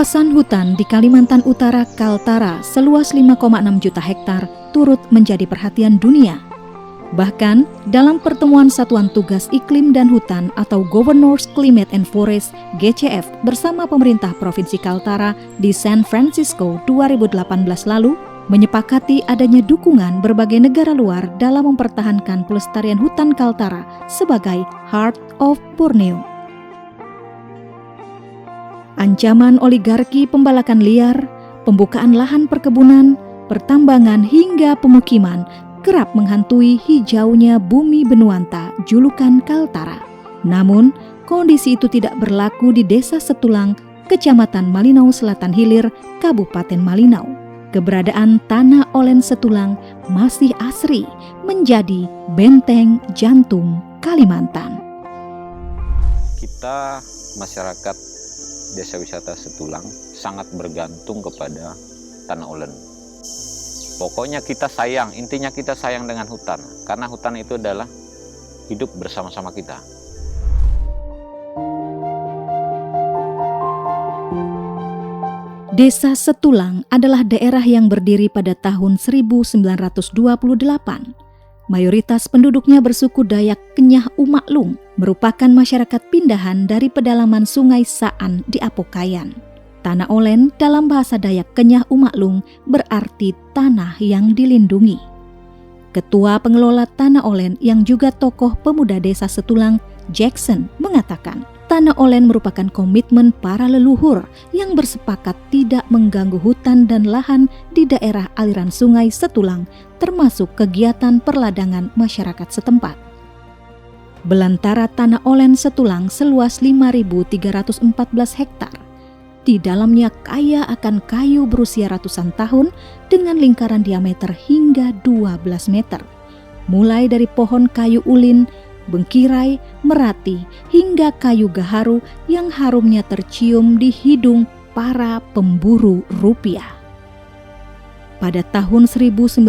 Kawasan hutan di Kalimantan Utara Kaltara seluas 5,6 juta hektar turut menjadi perhatian dunia. Bahkan dalam pertemuan Satuan Tugas Iklim dan Hutan atau Governors Climate and Forest (GCF) bersama pemerintah Provinsi Kaltara di San Francisco 2018 lalu, menyepakati adanya dukungan berbagai negara luar dalam mempertahankan pelestarian hutan Kaltara sebagai Heart of Borneo. Ancaman oligarki pembalakan liar, pembukaan lahan perkebunan, pertambangan hingga pemukiman kerap menghantui hijaunya bumi Benuanta julukan Kaltara. Namun, kondisi itu tidak berlaku di Desa Setulang, Kecamatan Malinau Selatan Hilir, Kabupaten Malinau. Keberadaan Tanah Olen Setulang masih asri menjadi benteng jantung Kalimantan. Kita masyarakat Desa Wisata Setulang sangat bergantung kepada Tanah Olen. Pokoknya kita sayang, intinya kita sayang dengan hutan, karena hutan itu adalah hidup bersama-sama kita. Desa Setulang adalah daerah yang berdiri pada tahun 1928. Mayoritas penduduknya bersuku Dayak Kenyah Umaklung, merupakan masyarakat pindahan dari pedalaman Sungai Saan di Apokayan. Tanah Olen dalam bahasa Dayak Kenyah Umaklung berarti tanah yang dilindungi. Ketua pengelola Tanah Olen yang juga tokoh pemuda Desa Setulang, Jackson, mengatakan, Tanah Olen merupakan komitmen para leluhur yang bersepakat tidak mengganggu hutan dan lahan di daerah aliran Sungai Setulang, termasuk kegiatan perladangan masyarakat setempat. Belantara Tanah Olen Setulang seluas 5.314 hektar. Di dalamnya kaya akan kayu berusia ratusan tahun dengan lingkaran diameter hingga 12 meter. Mulai dari pohon kayu ulin, bengkirai, merati, hingga kayu gaharu yang harumnya tercium di hidung para pemburu rupiah. Pada tahun 1980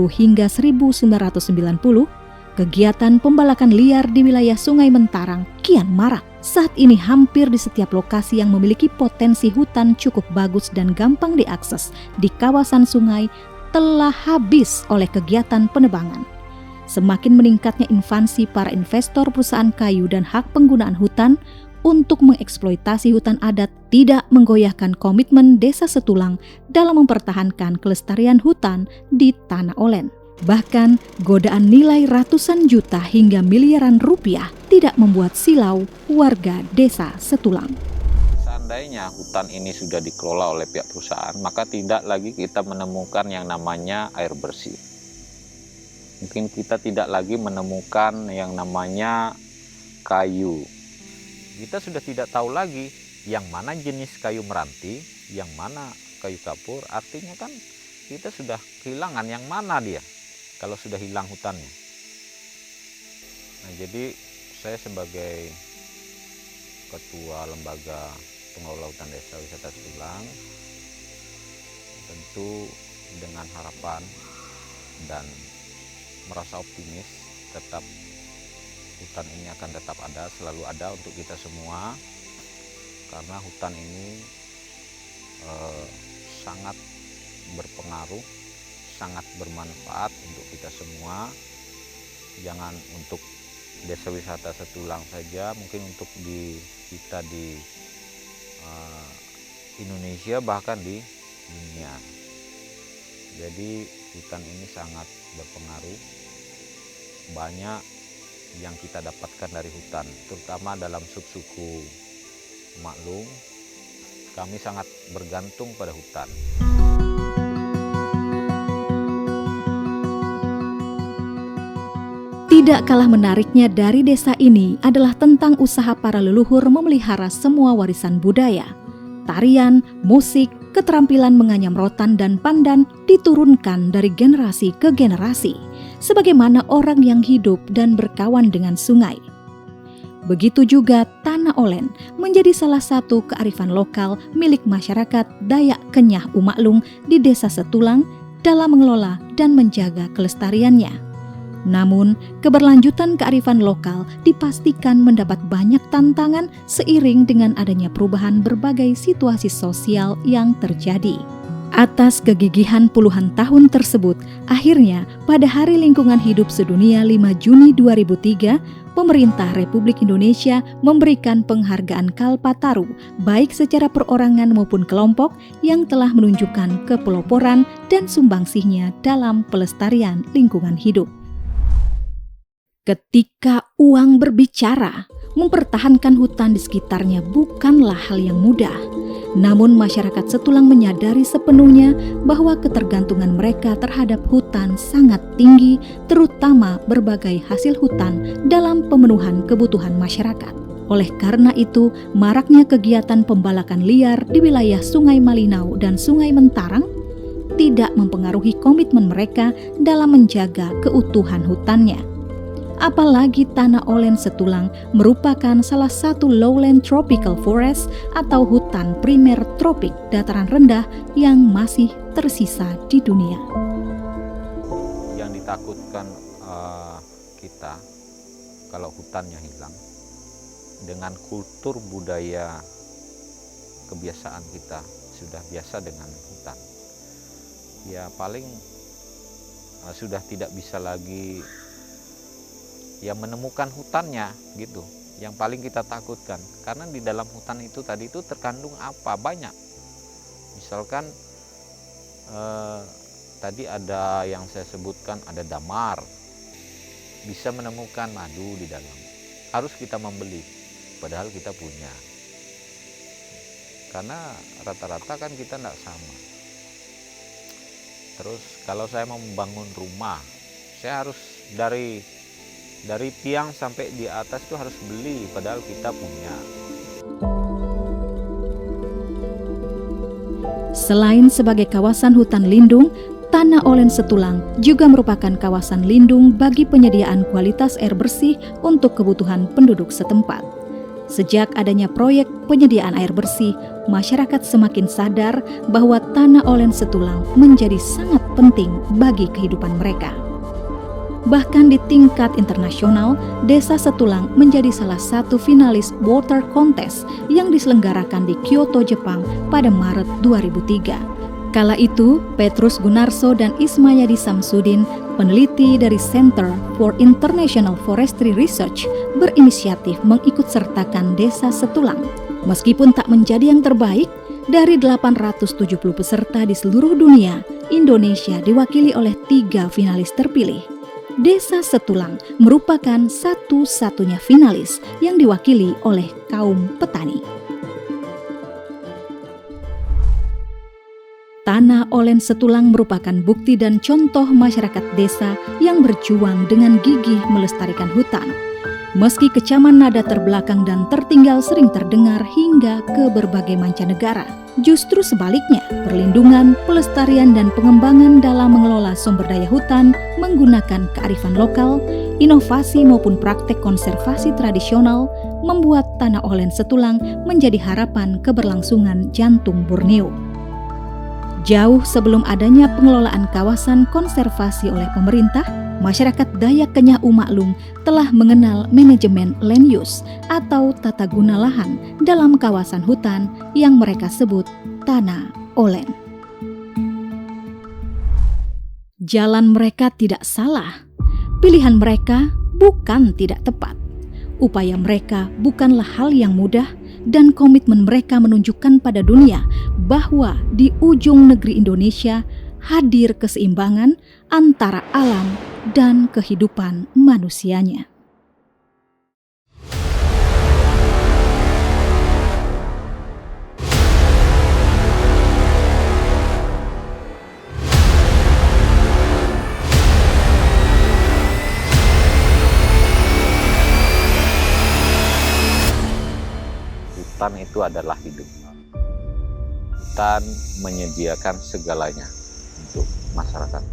hingga 1990, kegiatan pembalakan liar di wilayah Sungai Mentarang kian marak. Saat ini hampir di setiap lokasi yang memiliki potensi hutan cukup bagus dan gampang diakses di kawasan sungai telah habis oleh kegiatan penebangan. Semakin meningkatnya invasi para investor perusahaan kayu dan hak penggunaan hutan untuk mengeksploitasi hutan adat tidak menggoyahkan komitmen Desa Setulang dalam mempertahankan kelestarian hutan di Tanah Olen. Bahkan, godaan nilai ratusan juta hingga miliaran rupiah tidak membuat silau warga Desa Setulang. Seandainya hutan ini sudah dikelola oleh pihak perusahaan, maka tidak lagi kita menemukan yang namanya air bersih. Mungkin kita tidak lagi menemukan yang namanya kayu. Kita sudah tidak tahu lagi yang mana jenis kayu meranti, yang mana kayu kapur. Artinya kan kita sudah kehilangan yang mana dia kalau sudah hilang hutannya. Nah, jadi saya sebagai Ketua Lembaga Pengelola Hutan Desa Wisata Setulang tentu dengan harapan dan merasa optimis tetap hutan ini akan tetap ada, selalu ada untuk kita semua, karena hutan ini sangat berpengaruh, sangat bermanfaat untuk kita semua. Jangan untuk Desa Wisata Setulang saja, mungkin untuk kita di Indonesia bahkan di dunia. Jadi hutan ini sangat berpengaruh. Banyak yang kita dapatkan dari hutan, terutama dalam subsuku Maklung. Kami sangat bergantung pada hutan. Tidak kalah menariknya dari desa ini adalah tentang usaha para leluhur memelihara semua warisan budaya. Tarian, musik, keterampilan menganyam rotan dan pandan diturunkan dari generasi ke generasi, sebagaimana orang yang hidup dan berkawan dengan sungai. Begitu juga Tanah Olen menjadi salah satu kearifan lokal milik masyarakat Dayak Kenyah Umaklung di Desa Setulang dalam mengelola dan menjaga kelestariannya. Namun, keberlanjutan kearifan lokal dipastikan mendapat banyak tantangan seiring dengan adanya perubahan berbagai situasi sosial yang terjadi. Atas kegigihan puluhan tahun tersebut, akhirnya pada Hari Lingkungan Hidup Sedunia 5 Juni 2003, pemerintah Republik Indonesia memberikan penghargaan Kalpataru baik secara perorangan maupun kelompok yang telah menunjukkan kepeloporan dan sumbangsihnya dalam pelestarian lingkungan hidup. Ketika uang berbicara, mempertahankan hutan di sekitarnya bukanlah hal yang mudah. Namun masyarakat Setulang menyadari sepenuhnya bahwa ketergantungan mereka terhadap hutan sangat tinggi, terutama berbagai hasil hutan dalam pemenuhan kebutuhan masyarakat. Oleh karena itu, maraknya kegiatan pembalakan liar di wilayah Sungai Malinau dan Sungai Mentarang tidak mempengaruhi komitmen mereka dalam menjaga keutuhan hutannya. Apalagi Tanah Olen Setulang merupakan salah satu lowland tropical forest atau hutan primer tropik dataran rendah yang masih tersisa di dunia. Yang ditakutkan kita kalau hutannya hilang, dengan kultur budaya kebiasaan kita sudah biasa dengan hutan, ya paling sudah tidak bisa lagi menemukan hutannya gitu. Yang paling kita takutkan, karena di dalam hutan itu tadi itu terkandung apa banyak. Misalkan tadi ada yang saya sebutkan, ada damar, bisa menemukan madu di dalam. Harus kita membeli, padahal kita punya. Karena rata-rata kan kita tidak sama. Terus kalau saya mau membangun rumah, saya harus dari tiang sampai di atas itu harus beli, padahal kita punya. Selain sebagai kawasan hutan lindung, Tanah Olen Setulang juga merupakan kawasan lindung bagi penyediaan kualitas air bersih untuk kebutuhan penduduk setempat. Sejak adanya proyek penyediaan air bersih, masyarakat semakin sadar bahwa Tanah Olen Setulang menjadi sangat penting bagi kehidupan mereka. Bahkan di tingkat internasional, Desa Setulang menjadi salah satu finalis Water Contest yang diselenggarakan di Kyoto, Jepang pada Maret 2003. Kala itu, Petrus Gunarso dan Ismayadi Samsudin, peneliti dari Center for International Forestry Research, berinisiatif mengikutsertakan Desa Setulang. Meskipun tak menjadi yang terbaik, dari 870 peserta di seluruh dunia, Indonesia diwakili oleh 3 finalis terpilih. Desa Setulang merupakan satu-satunya finalis yang diwakili oleh kaum petani. Tanah Olen Setulang merupakan bukti dan contoh masyarakat desa yang berjuang dengan gigih melestarikan hutan. Meski kecaman nada terbelakang dan tertinggal sering terdengar hingga ke berbagai mancanegara, justru sebaliknya, perlindungan, pelestarian, dan pengembangan dalam mengelola sumber daya hutan menggunakan kearifan lokal, inovasi maupun praktek konservasi tradisional membuat Tanah Olen Setulang menjadi harapan keberlangsungan jantung Borneo. Jauh sebelum adanya pengelolaan kawasan konservasi oleh pemerintah, masyarakat Dayak Kenyah Umaklung telah mengenal manajemen land use atau tata guna lahan dalam kawasan hutan yang mereka sebut Tanah Olen. Jalan mereka tidak salah, pilihan mereka bukan tidak tepat. Upaya mereka bukanlah hal yang mudah, dan komitmen mereka menunjukkan pada dunia bahwa di ujung negeri Indonesia hadir keseimbangan antara alam dan kehidupan manusianya. Hutan itu adalah hidup. Hutan menyediakan segalanya untuk masyarakat.